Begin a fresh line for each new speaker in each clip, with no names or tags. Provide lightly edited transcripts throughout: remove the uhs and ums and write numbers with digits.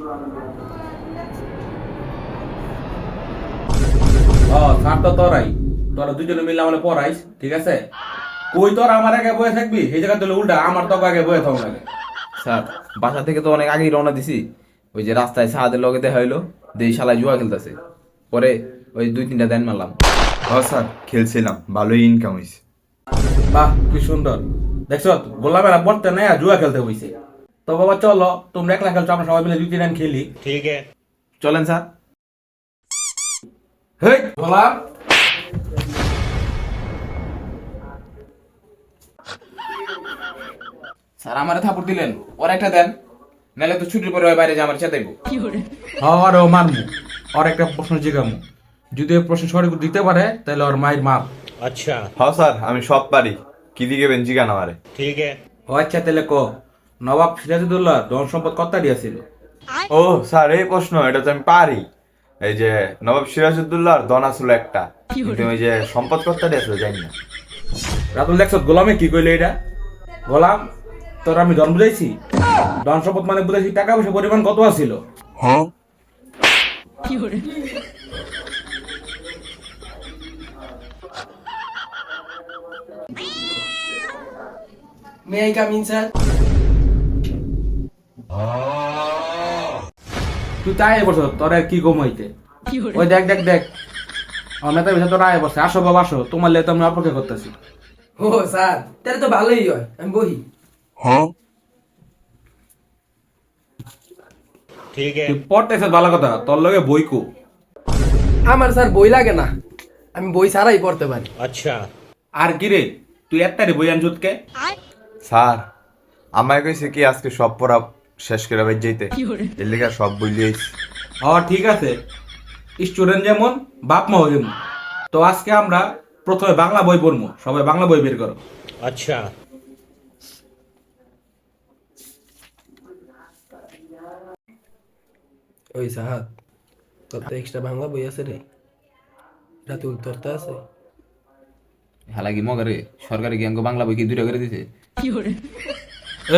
ও sir তো তোরাই, তোরা দুজনে মিলে আমার পড়াইস, ঠিক আছে? ওই তোর আমার আগে বয়ে থাকবি, এই জায়গা তুলে উল্টা আমার তো আগে বয়ে থাকবো লাগে।
স্যার বাসা থেকে তো অনেক আগেই রওনা দিছি। ওই যে রাস্তায় সাহাদের লগে দেখা হইলো, দেই শালায় জুয়া খেলতেছে। পরে ওই 2-3টা দেন মারলাম।
স্যার খেলছিলাম, ভালোই ইনকাম হয়েছে।
বাহ কি সুন্দর। দেখছো গোলামেরা পড়তে নেই আর জুয়া খেলতে হইছে। তো বাবা চলো, তোমরা একলা খেলছো, আমরা সবাই মিলে 2-3 রান খেলি।
চলেন স্যার।
হেই গোলাম,
স্যার আমারে থাপড় দিলেন, ওর একটা দেন, নাহলে তো ছুটির পরে ওই বাইরে যে আমার চেতাইবো।
আর ও মারমু, আর একটা প্রশ্ন জিগামু, যদি ওই প্রশ্ন সঠিক উত্তর দিতে পারে তাহলে ওর মায়ের মাপ।
স্যার আমি সব পারি, কি দিকে বেঞ্জিগান আমারে।
ও আচ্ছা তাহলে ক, নবাব সিরাজউদ্দৌলা ধন সম্পদ কত দিয়েছিল?
ও স্যার এই প্রশ্ন এটা তো আমি পারি। এই যে নবাব সিরাজউদ্দৌলার দন আসলো একটা, কিন্তু ওই যে সম্পদ কর্তাটি আসলে জানি না।
রাতুল দেখছো গোলামে কি কইলে এটা? গোলাম, তোর আমি ধন বুঝাইছি? ধন সম্পদ মানে বুঝাইছি টাকা পয়সা পরিমাণ কত আছিল।
May I come in, sir?
তুই তাই বলছ, তোর আর কি কম হইতে? ওই দেখ দেখ দেখ, আমার মেয়েটার বিষয় তোরা আয় বসে, আসো বাবা আসো, তোমার লেগে তো আমি অপেক্ষা করতেছি।
ও স্যার, তাহলে তো ভালোই হয়, আমি বহি।
তুই পড়তেছিস ভালো কথা, তোর লগে বইকু।
আমার স্যার বই লাগে না, আমি বই ছাড়াই পড়তে পারি।
আর কি রে, তুই একটারে বই আনছুতকে?
স্যার আমায় কইছে কি আজকে সব পড়া শেষ করে বাইর যাইতে, এর লেগে সব বই লিয়েছি।
ঠিক আছে, স্টুডেন্ট যেমন বাপ মা যেমন। তো আজকে আমরা প্রথমে বাংলা বই পড়বো, সবাই বাংলা বই বের করো।
ওই সাহাদ, তোর তো এক্সট্রা বাংলা বই আছে রে, রাতুল তোর তো আছে?
হালাকি মগারে সরকারি কি বাংলা বই কি 2টা করে দিছে?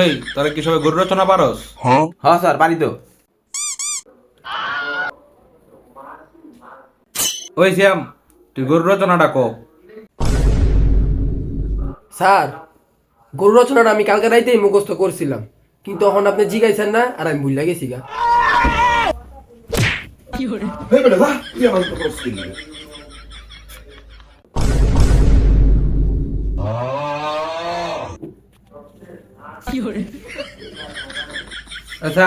এই তোরা কি সবাই গরু রচনা পারস?
হ্যাঁ স্যার পারি তো।
ওই শ্যাম, তুই গরু রচনাটা ক।
স্যার, গরু রচনাটা আমি কালকে রাইতেই মুখস্থ করছিলাম, কিন্তু এখন আপনি জিগাইছেন না আর আমি ভুল গেছি গা।
আচ্ছা